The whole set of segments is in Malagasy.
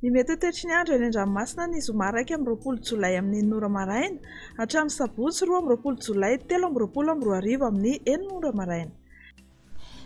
Ny mety ho toetry ny andro eny an-dranomasina ny zoma 1 Jolay amin'ny 9 maraina hatramin'ny sabotsy 2 Jolay 13 amin'ny 9 maraina.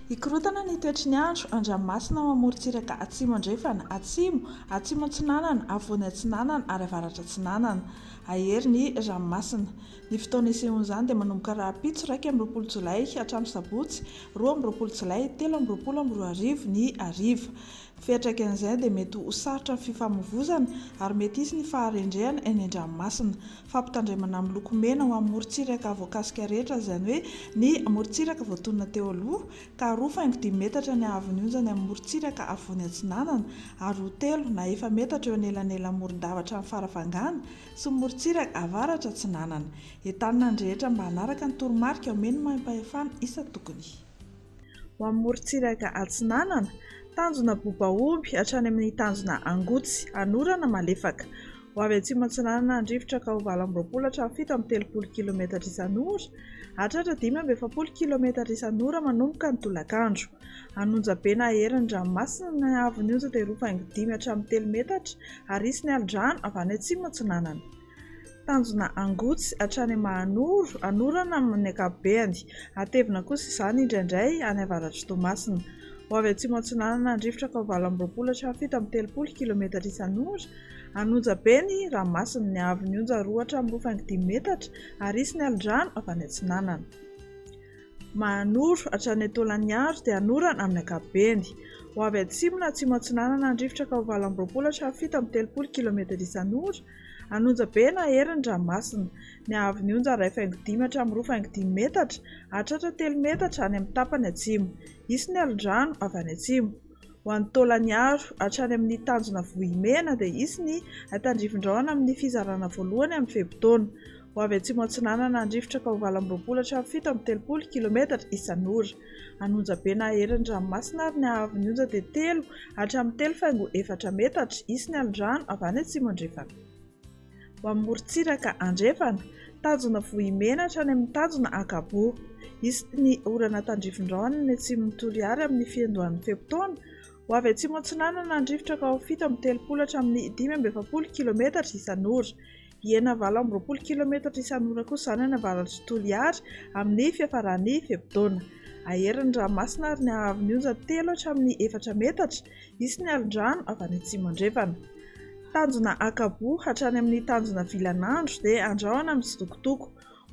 Hikorotana ny toetry ny andro an-dranomasina mamorotsiraka atsimo andrefana, atsimo atsinanana, afovoany atsinanana ary avaratra atsinanana. Ahery ny ranomasina. Ny fotoana isehoan'izany dia manomboka rahampitso 1 Jolay hatramin'ny sabotsy 2 Jolay 13 ny hariva. Fiantraikan'izay dia mety ho sarotra ny fifamoivoizana ary mety hisy ny faharendrehana eny an-dranomasina. Fampitandremana amin'ny loko mena ho amin'ny morotsiraka voakasika rehetra, izany hoe ny morotsiraka voatonona teo aloha ka 2.5 metatra ny haavon'ny onjany amin'ny morotsiraka afovoany atsinanana ary 3 na 4 metatra eo anelanelan'ny morondavatra amin'ny faravangana sy morotsiraka avaratra atsinanana. Entanina ny rehetra mba hanaraka ny toromarika omeny maim-pahefana isa-tokony. Ho amin'ny morotsiraka atsinanana, tanjona bobaomby hatrany amin'ny tanjona angotsy, anorana malefaka. Ho avy atsimo atsinanana andrivotra ka ho 20 hatramin'ny 7 km isan'ora, hatratra 5 km isan'ora manomboka ny tolakandro. Anonjabena aherin'ny ranomasina ny haavon'ny onja dia 2.5 hatramin'ny 3 metatra ary hisy ny alin-drano avy any atsimo atsinanana. Tanjona angotsy hatrany Mahanoro, anorana amin'ny ankapobeny, atevina kosa izany indraindray any avaratry Toamasina. Ho avy atsimo atsinanana andrivotra ka ho 20 hatramin'ny 7 km isan'ora, anonjabe ny ranomasina ny haavon'ny onja 2 hatramin'ny 2.5 metatra ary hisy ny alin-drano avy any atsinanana. Mahanoro hatrany Tolagnaro dia anorana amin'ny ankapobeny. Ho avy atsimo na atsimo atsinanana andrivotra ka ho 20 hatramin'ny 7 km isan'ora, anonjabe na aherin'ny ranomasina ny haavon'ny onja 1.5 hatramin'ny 2.5 metatra, hatratra 3 metatra any amin'ny tapany atsimo. Hisy ny alin-drano avy any atsimo. Ho an'ny Tolagnaro hatrany amin'ny tanjona Vohimena dia hisy ny tandrifin-drahona amin'ny fizarana voalohany amin'ny fehibon-taona. Ho avy atsimo atsinanana andrivotra ka ho 20 hatramin'ny 7 km isan'ora, anonjabe na aherin'ny ranomasina ary ny haavon'ny onja dia 3 hatramin'ny 3.4 metatra, hisy ny alin-drano avy any atsimo andrefana. Ho amin'ny morotsiraka andrefana, tanjona Vohimena hatrany amin'ny tanjona Akabo. Hisy ny orana tandrifin-drahona ny atsimon'ny Toliary amin'ny fiandohan'ny fehibon-taona. Ho avy atsimo atsinanana andrivotra ka ho 7 hatramin'ny 15 km isan'ora. Hena 20 km isan'ora kosa izany any avaratry Toliary amin'ny fiafaran'ny fehibon-taona. Aherin'ny ranomasina ary ny haavon'ny onja 3 hatramin'ny 4 metatra, hisy ny alin-drano avy any atsimo andrefana. Tanjona Akabo hatrany amin'ny tanjona Vilanandro dia andrahona amin'ny Sidokotoko.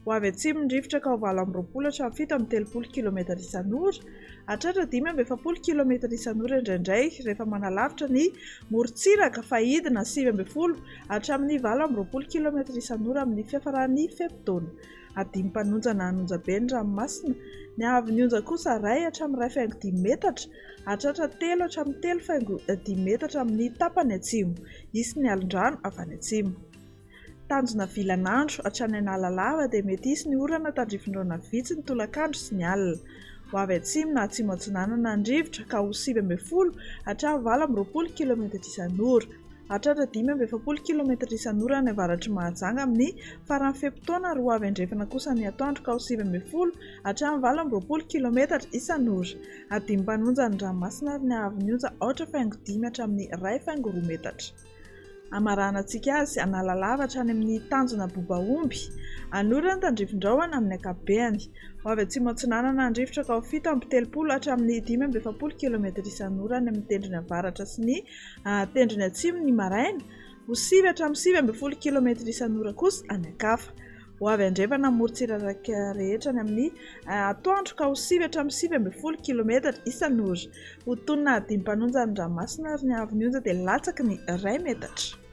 Ho avy atsimo ny rivotra ka ho 20 hatramin'ny 17 km isan'ora, hatratra 15 km isan'ora indraindray rehefa manalavitra ny morotsiraka fahidina 9 hatramin'ny 20 km isan'ora amin'ny fiafaran'ny fehibon-taona. Adimy mpanonjana anonjabe ny ranomasina, ny haavon'ny onja kosa 1 hatramin'ny 1.5 metatra, hatratra 3 hatramin'ny 3.5 metatra amin'ny tapany atsimo. Hisy ny alin-drano avy any atsimo. Tanjona Vilanandro hatrany Analalava dia mety hisy ny orana tandrifin-drahona vitsy ny tolakandro sy ny alina. Ho avy atsimo na atsimo atsinanana andrivotra ka ho 19 hatramin'ny 20 km isan'ora, hatratra 15 km isan'ora ny avaratry Mahajanga amin'ny faran'ny fehibon-taona ary ho avy andrefana kosa ny atoandro ka ho 19 hatramin'ny 20 km isan'ora. Adimy mpanonja ny ranomasina ary ny haavon'ny onja 8.5 hatramin'ny 1.2 metatra. Amarana antsika azy Analalava hatrany amin'ny tanjona Bobaomby, anorana tandrifin-drahona amin'ny ankapobeny. Ho avy atsimo atsinanana andrivotra ka ho 7 hatramin'ny 15 km isan'ora ny amin'ny tendrony avaratra sy ny tendrony atsimo ny maraina, ho 9 hatramin'ny 19 km isan'ora kosa any ankafa. Ho avy andrefana morotsiraka rehetra ny amin'ny atoandro ka ho 9 hatramin'ny 19 km isan'ora. Ho tonona adimy mpanonja ny ranomasina ary ny haavon'ny onja dia latsaky ny 1 metatra.